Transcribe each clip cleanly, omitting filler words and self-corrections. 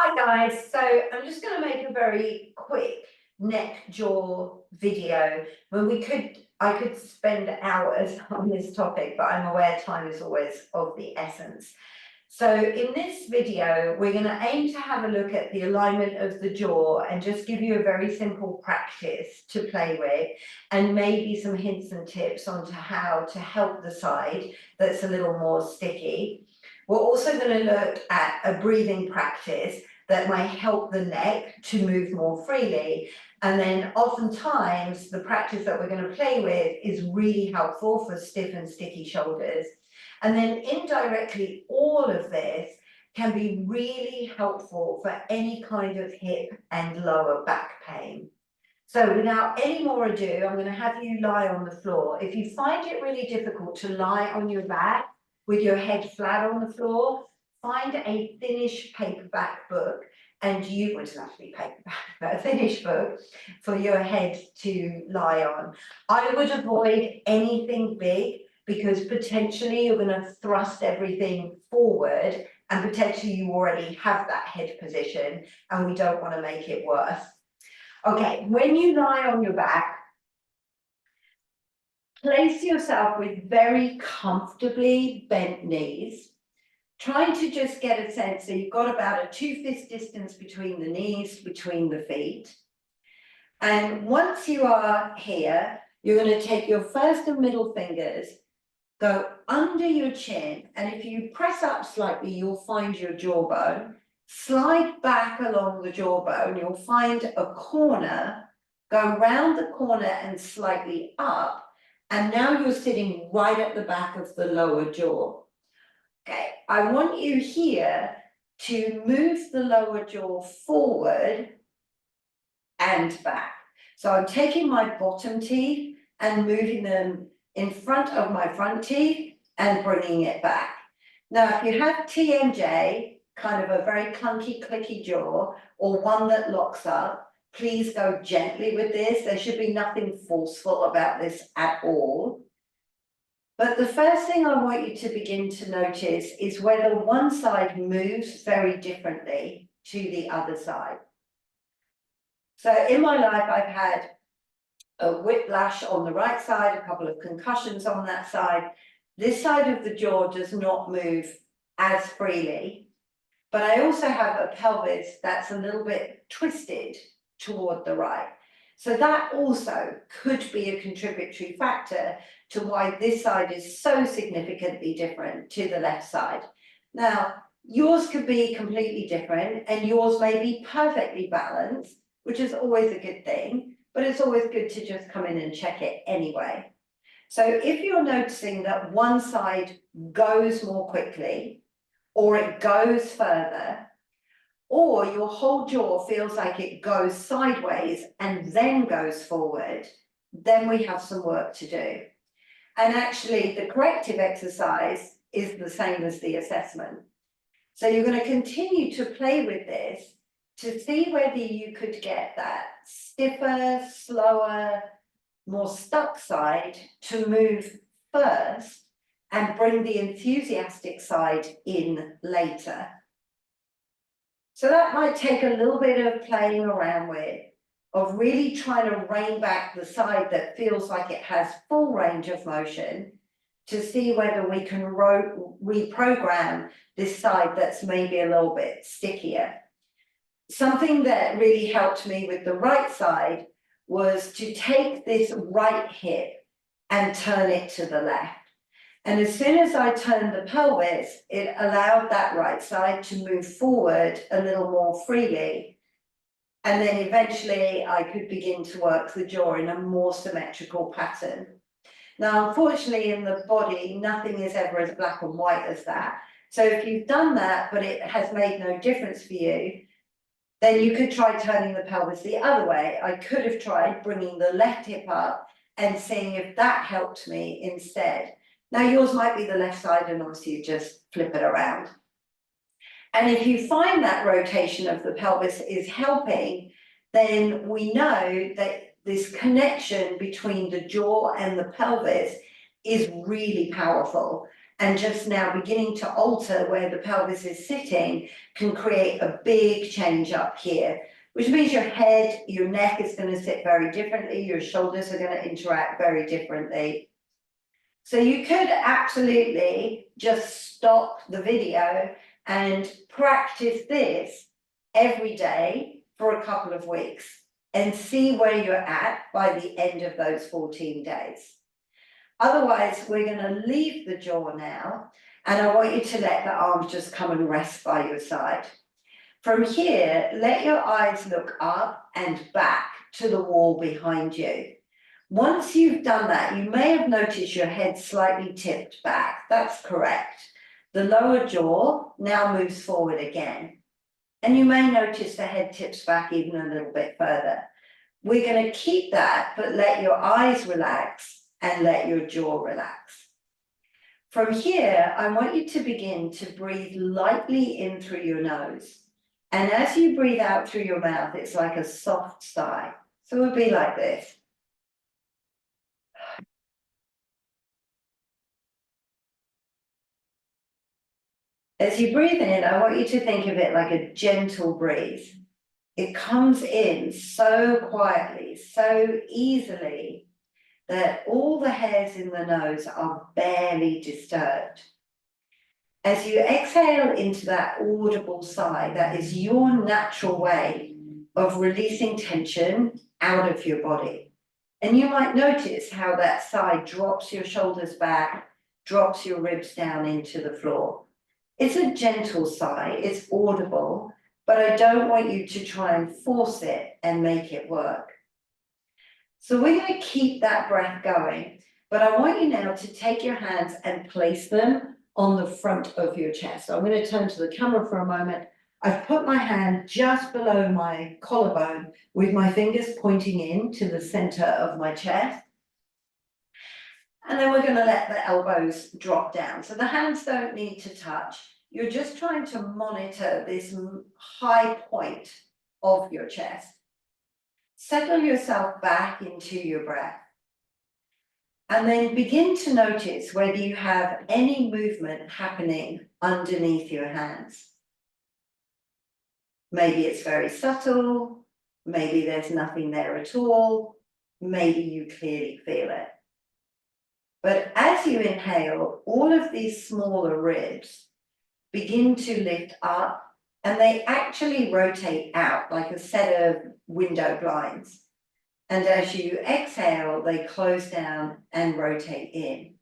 Hi guys, so I'm just going to make a very quick neck jaw video. Well, I could spend hours on this topic, but I'm aware time is always of the essence. So in this video, we're going to aim to have a look at the alignment of the jaw and just give you a very simple practice to play with, and maybe some hints and tips onto how to help the side that's a little more sticky. We're also going to look at a breathing practice that might help the neck to move more freely. And then oftentimes the practice that we're going to play with is really helpful for stiff and sticky shoulders. And then indirectly, all of this can be really helpful for any kind of hip and lower back pain. So without any more ado, I'm going to have you lie on the floor. If you find it really difficult to lie on your back with your head flat on the floor, find a thinnish paperback book, and you would have to be paperback, but a thinnish book for your head to lie on. I would avoid anything big because potentially you're going to thrust everything forward and potentially you already have that head position and we don't want to make it worse. Okay, when you lie on your back, place yourself with very comfortably bent knees, trying to just get a sense that you've got about a 2-fist distance between the knees, between the feet. And once you are here, you're going to take your first and middle fingers, go under your chin, and if you press up slightly, you'll find your jawbone. Slide back along the jawbone, you'll find a corner, go round the corner and slightly up, and now you're sitting right at the back of the lower jaw. Okay, I want you here to move the lower jaw forward and back. So I'm taking my bottom teeth and moving them in front of my front teeth and bringing it back. Now, if you have TMJ, kind of a very clunky, clicky jaw, or one that locks up, please go gently with this. There should be nothing forceful about this at all. But the first thing I want you to begin to notice is whether one side moves very differently to the other side. So in my life, I've had a whiplash on the right side, a couple of concussions on that side. This side of the jaw does not move as freely, but I also have a pelvis that's a little bit twisted toward the right. So that also could be a contributory factor to why this side is so significantly different to the left side. Now, yours could be completely different and yours may be perfectly balanced, which is always a good thing, but it's always good to just come in and check it anyway. So if you're noticing that one side goes more quickly, or it goes further, or your whole jaw feels like it goes sideways and then goes forward, then we have some work to do. And actually, the corrective exercise is the same as the assessment. So you're going to continue to play with this to see whether you could get that stiffer, slower, more stuck side to move first and bring the enthusiastic side in later. So that might take a little bit of playing around with, of really trying to rein back the side that feels like it has full range of motion to see whether we can reprogram this side that's maybe a little bit stickier. Something that really helped me with the right side was to take this right hip and turn it to the left. And as soon as I turned the pelvis, it allowed that right side to move forward a little more freely. And then eventually I could begin to work the jaw in a more symmetrical pattern. Now, unfortunately, in the body, nothing is ever as black and white as that. So if you've done that, but it has made no difference for you, then you could try turning the pelvis the other way. I could have tried bringing the left hip up and seeing if that helped me instead. Now yours might be the left side and obviously you just flip it around. And if you find that rotation of the pelvis is helping, then we know that this connection between the jaw and the pelvis is really powerful. and just now beginning to alter where the pelvis is sitting can create a big change up here, which means your head, your neck is going to sit very differently, your shoulders are going to interact very differently. So you could absolutely just stop the video and practice this every day for a couple of weeks and see where you're at by the end of those 14 days. Otherwise, we're going to leave the jaw now, and I want you to let the arms just come and rest by your side. From here, let your eyes look up and back to the wall behind you. Once you've done that, you may have noticed your head slightly tipped back. That's correct. The lower jaw now moves forward again. And you may notice the head tips back even a little bit further. We're going to keep that, but let your eyes relax and let your jaw relax. From here, I want you to begin to breathe lightly in through your nose. And as you breathe out through your mouth, it's like a soft sigh. So it would be like this. As you breathe in, I want you to think of it like a gentle breeze. It comes in so quietly, so easily, that all the hairs in the nose are barely disturbed. As you exhale into that audible sigh, that is your natural way of releasing tension out of your body. And you might notice how that sigh drops your shoulders back, drops your ribs down into the floor. It's a gentle sigh, it's audible, but I don't want you to try and force it and make it work. So we're going to keep that breath going, but I want you now to take your hands and place them on the front of your chest. So I'm going to turn to the camera for a moment. I've put my hand just below my collarbone with my fingers pointing in to the center of my chest. And then we're going to let the elbows drop down. So the hands don't need to touch. You're just trying to monitor this high point of your chest. Settle yourself back into your breath. And then begin to notice whether you have any movement happening underneath your hands. Maybe it's very subtle, maybe there's nothing there at all, maybe you clearly feel it. But as you inhale, all of these smaller ribs begin to lift up, and they actually rotate out like a set of window blinds. And as you exhale, they close down and rotate in.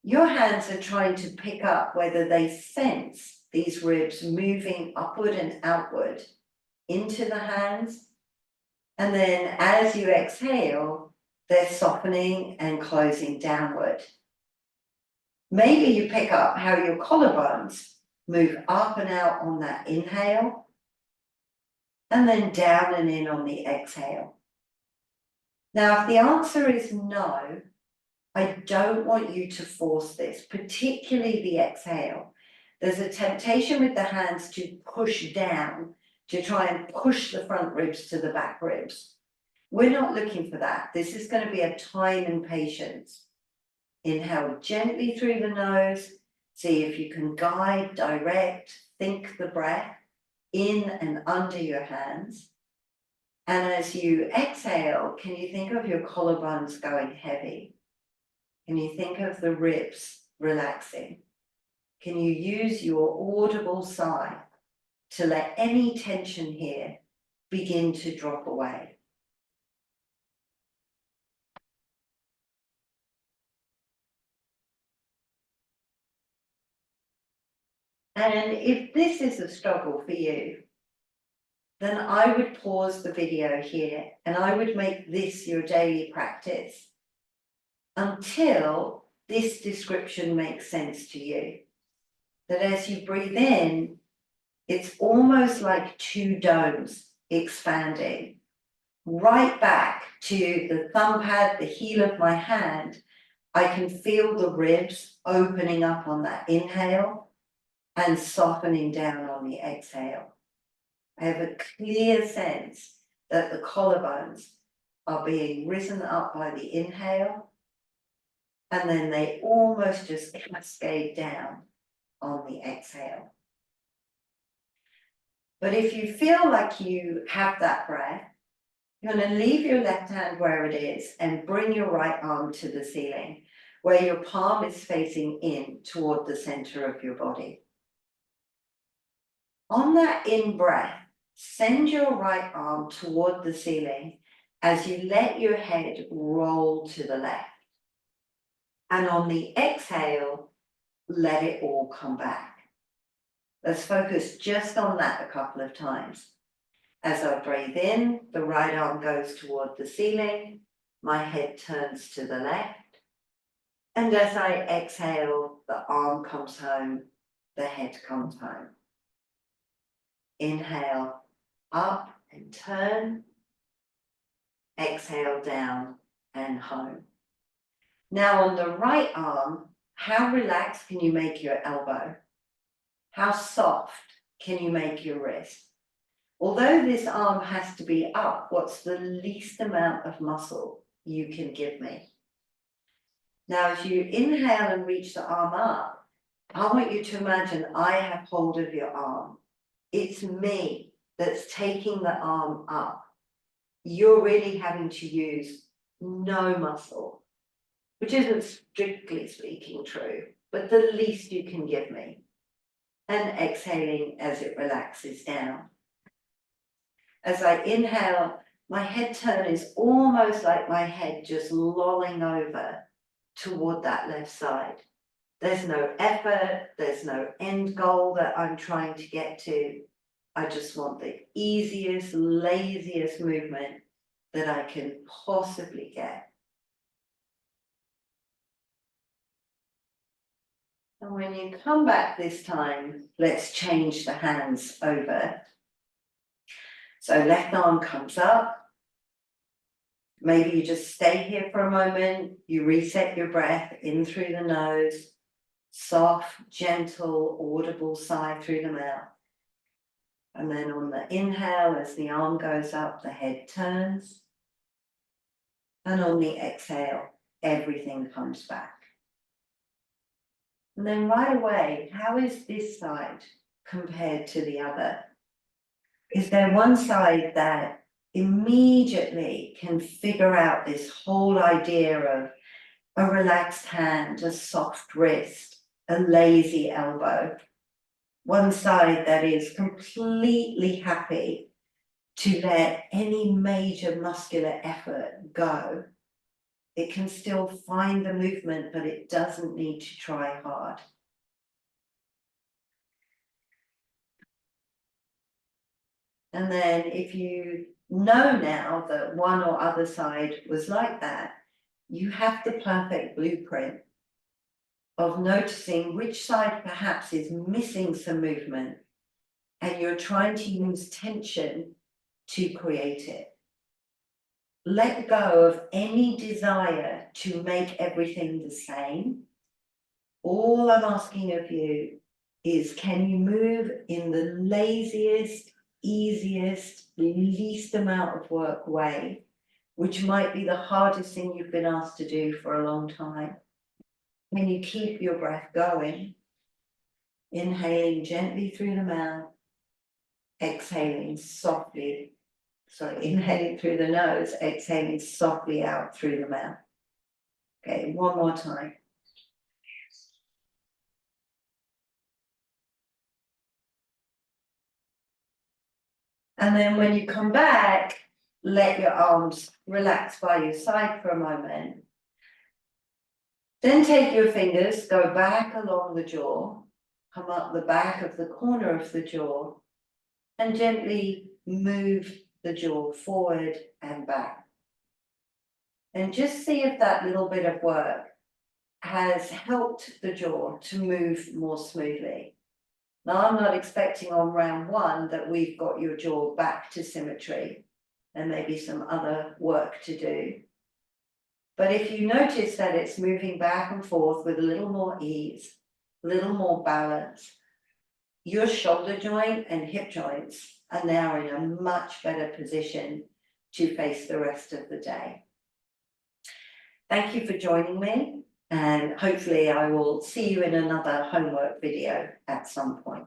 Your hands are trying to pick up whether they sense these ribs moving upward and outward into the hands. And then as you exhale, they're softening and closing downward. Maybe you pick up how your collarbones move up and out on that inhale, and then down and in on the exhale. Now, if the answer is no, I don't want you to force this, particularly the exhale. There's a temptation with the hands to push down, to try and push the front ribs to the back ribs. We're not looking for that. This is going to be a time and patience. Inhale gently through the nose. See if you can guide, direct, think the breath in and under your hands. And as you exhale, can you think of your collarbones going heavy? Can you think of the ribs relaxing? Can you use your audible sigh to let any tension here begin to drop away? And if this is a struggle for you, then I would pause the video here and I would make this your daily practice until this description makes sense to you. That as you breathe in, it's almost like two domes expanding right back to the thumb pad, the heel of my hand. I can feel the ribs opening up on that inhale and softening down on the exhale. I have a clear sense that the collarbones are being risen up by the inhale And then they almost just cascade down on the exhale. But if you feel like you have that breath, you're going to leave your left hand where it is and bring your right arm to the ceiling, where your palm is facing in toward the center of your body. On that in breath, send your right arm toward the ceiling as you let your head roll to the left. And on the exhale, let it all come back. Let's focus just on that a couple of times. As I breathe in, the right arm goes toward the ceiling, my head turns to the left. And as I exhale, the arm comes home, the head comes home. Inhale, up and turn. Exhale, down and home. Now on the right arm, how relaxed can you make your elbow? How soft can you make your wrist? Although this arm has to be up, what's the least amount of muscle you can give me? Now, as you inhale and reach the arm up, I want you to imagine I have hold of your arm. It's me that's taking the arm up. You're really having to use no muscle, which isn't strictly speaking true, but the least you can give me. And exhaling as it relaxes down. As I inhale, my head turn is almost like my head just lolling over toward that left side. There's no effort, there's no end goal that I'm trying to get to. I just want the easiest, laziest movement that I can possibly get. And when you come back this time, let's change the hands over. So left arm comes up. Maybe you just stay here for a moment. You reset your breath in through the nose. Soft, gentle, audible sigh through the mouth. And then on the inhale, as the arm goes up, the head turns. And on the exhale, everything comes back. And then right away, how is this side compared to the other? Is there one side that immediately can figure out this whole idea of a relaxed hand, a soft wrist, a lazy elbow? One side that is completely happy to let any major muscular effort go. It can still find the movement, but it doesn't need to try hard. And then if you know now that one or other side was like that, you have the perfect blueprint of noticing which side perhaps is missing some movement, and you're trying to use tension to create it. Let go of any desire to make everything the same. All I'm asking of you is, can you move in the laziest, easiest, least amount of work way, which might be the hardest thing you've been asked to do for a long time? Can you keep your breath going? Inhaling gently through the mouth, exhaling softly. Inhaling through the nose, exhaling softly out through the mouth. Okay, one more time. And then when you come back, let your arms relax by your side for a moment. Then take your fingers, go back along the jaw, come up the back of the corner of the jaw, and gently move the jaw forward and back. And just see if that little bit of work has helped the jaw to move more smoothly. Now, I'm not expecting on round one that we've got your jaw back to symmetry. There may be some other work to do. But if you notice that it's moving back and forth with a little more ease, a little more balance, your shoulder joint and hip joints are now in a much better position to face the rest of the day. Thank you for joining me. And hopefully I will see you in another homework video at some point.